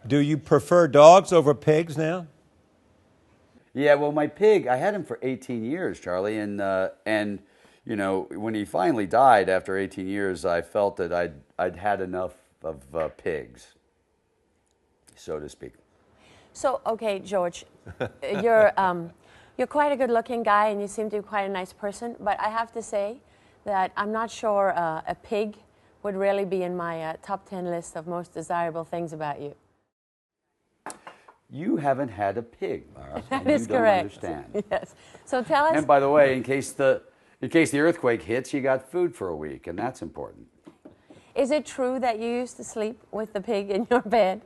Do you prefer dogs over pigs now? Yeah, well, my pig, I had him for 18 years, Charlie, and you know, when he finally died after 18 years, I felt that I'd had enough of pigs, so to speak. So, okay, George, you're you're quite a good-looking guy, and you seem to be quite a nice person. But I have to say that I'm not sure a pig would really be in my top 10 list of most desirable things about you. You haven't had a pig, Mara. That is correct. You don't understand. Yes. So tell us. And by the way, in case the earthquake hits, you got food for a week, and that's important. Is it true that you used to sleep with the pig in your bed?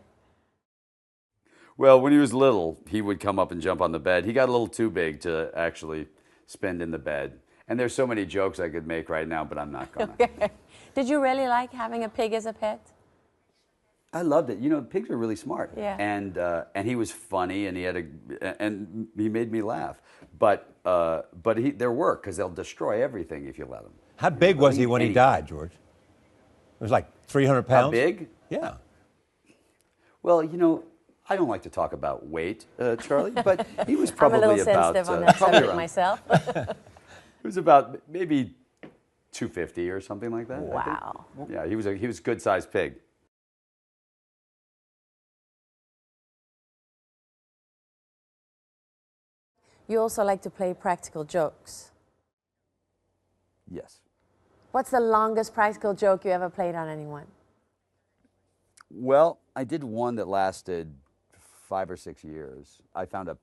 Well, when he was little, he would come up and jump on the bed. He got a little too big to actually spend in the bed. And there's so many jokes I could make right now, but I'm not gonna. Okay. Did you really like having a pig as a pet? I loved it. You know, pigs are really smart. Yeah. And he was funny, and he made me laugh. But they're work because they'll destroy everything if you let them. How big was he when he died, George? It was like 300 pounds? How big? Yeah. Well, you know, I don't like to talk about weight, Charlie, but he was probably I'm a little about sensitive on that subject myself. It was about maybe 250 or something like that. Wow. Yeah, he was a good-sized pig. You also like to play practical jokes. Yes. What's the longest practical joke you ever played on anyone? Well, I did one that lasted 5 or 6 years. I found a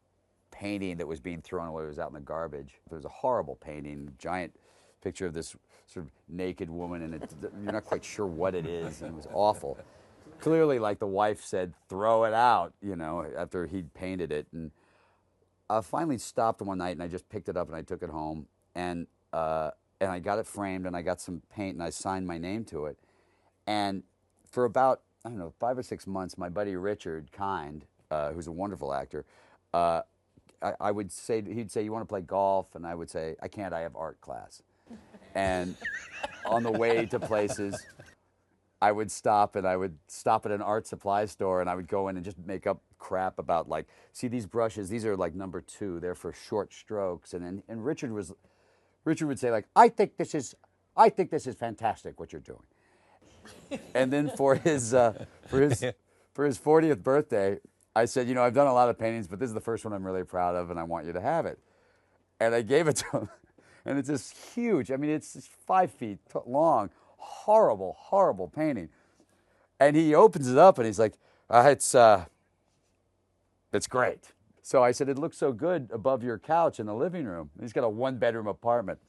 painting that was being thrown away. It was out in the garbage. It was a horrible painting, giant picture of this sort of naked woman, and you're not quite sure what it is, and it was awful. Clearly, like the wife said, throw it out, you know, after he'd painted it. And I finally stopped one night, and I just picked it up, and I took it home, and I got it framed, and I got some paint, and I signed my name to it. And for about, I don't know, 5 or 6 months, my buddy Richard Kind, who's a wonderful actor, I would say, he'd say, you want to play golf? And I would say, I can't, I have art class. And on the way to places, I would stop at an art supply store, and I would go in and just make up crap about, like, see these brushes, these are like number 2, they're for short strokes. And Richard would say, like, I think this is fantastic what you're doing. And then for his 40th birthday, I said, you know, I've done a lot of paintings, but this is the first one I'm really proud of, and I want you to have it. And I gave it to him, and it's this huge, I mean, it's 5 feet long, horrible, horrible painting. And he opens it up, and he's like, it's great. So I said, it looks so good above your couch in the living room. He's got a 1-bedroom apartment.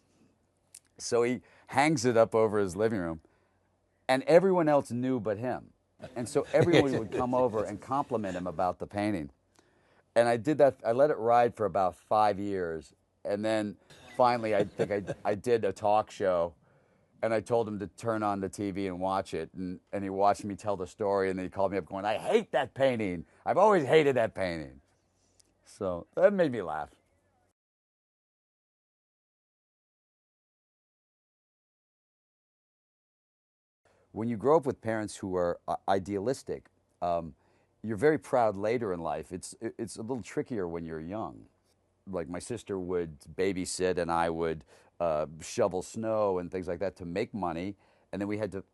So he hangs it up over his living room, and everyone else knew but him. And so everyone would come over and compliment him about the painting. And I did that, I let it ride for about 5 years. And then finally, I think I did a talk show, and I told him to turn on the TV and watch it. And he watched me tell the story, and then he called me up going, I hate that painting. I've always hated that painting. So that made me laugh. When you grow up with parents who are idealistic, you're very proud later in life. It's a little trickier when you're young. Like my sister would babysit, and I would shovel snow and things like that to make money. And then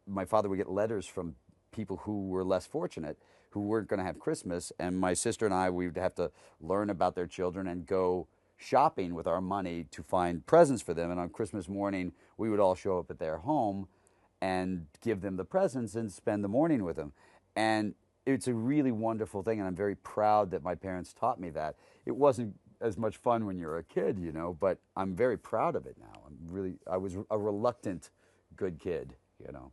my father would get letters from people who were less fortunate, who weren't going to have Christmas. And my sister and I, we'd have to learn about their children and go shopping with our money to find presents for them. And on Christmas morning, we would all show up at their home and give them the presents and spend the morning with them. And it's a really wonderful thing, and I'm very proud that my parents taught me that. It wasn't as much fun when you're a kid, you know, but I'm very proud of it now. I was a reluctant good kid, you know.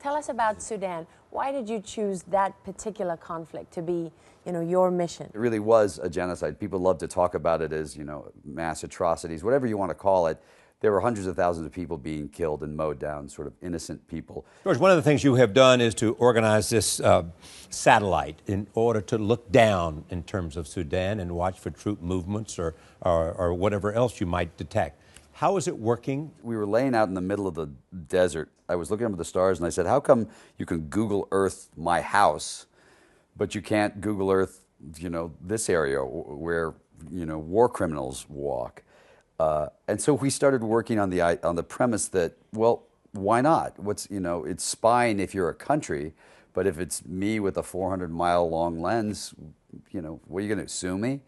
Tell us about Sudan. Why did you choose that particular conflict to be, you know, your mission? It really was a genocide. People love to talk about it as, you know, mass atrocities, whatever you want to call it. There were hundreds of thousands of people being killed and mowed down, sort of innocent people. George, one of the things you have done is to organize this satellite in order to look down in terms of Sudan and watch for troop movements or whatever else you might detect. How is it working? We were laying out in the middle of the desert. I was looking up at the stars and I said, how come you can Google Earth my house, but you can't Google Earth, this area where, war criminals walk? And so we started working on the premise that, well, why not? It's spying if you're a country, but if it's me with a 400-mile long lens, what are you going to sue me?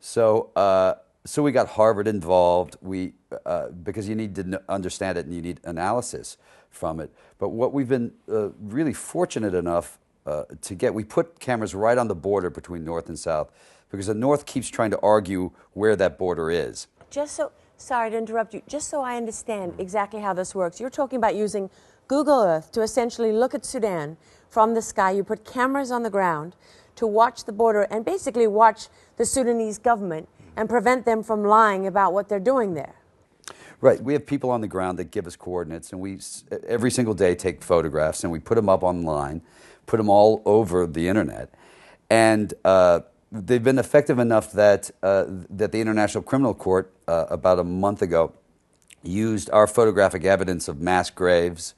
So we got Harvard involved. Because you need to understand it and you need analysis from it. But what we've been really fortunate enough to get, we put cameras right on the border between North and South, because the North keeps trying to argue where that border is. Sorry to interrupt you, just so I understand exactly how this works. You're talking about using Google Earth to essentially look at Sudan from the sky. You put cameras on the ground to watch the border and basically watch the Sudanese government and prevent them from lying about what they're doing there. Right. We have people on the ground that give us coordinates, and we every single day take photographs, and we put them up online, put them all over the internet. And they've been effective enough that the International Criminal Court about a month ago used our photographic evidence of mass graves,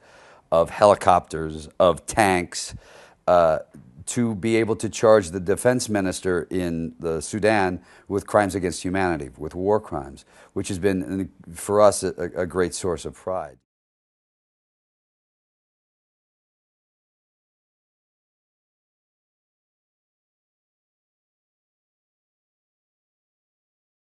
of helicopters, of tanks, to be able to charge the defense minister in the Sudan with crimes against humanity, with war crimes, which has been, for us, a great source of pride.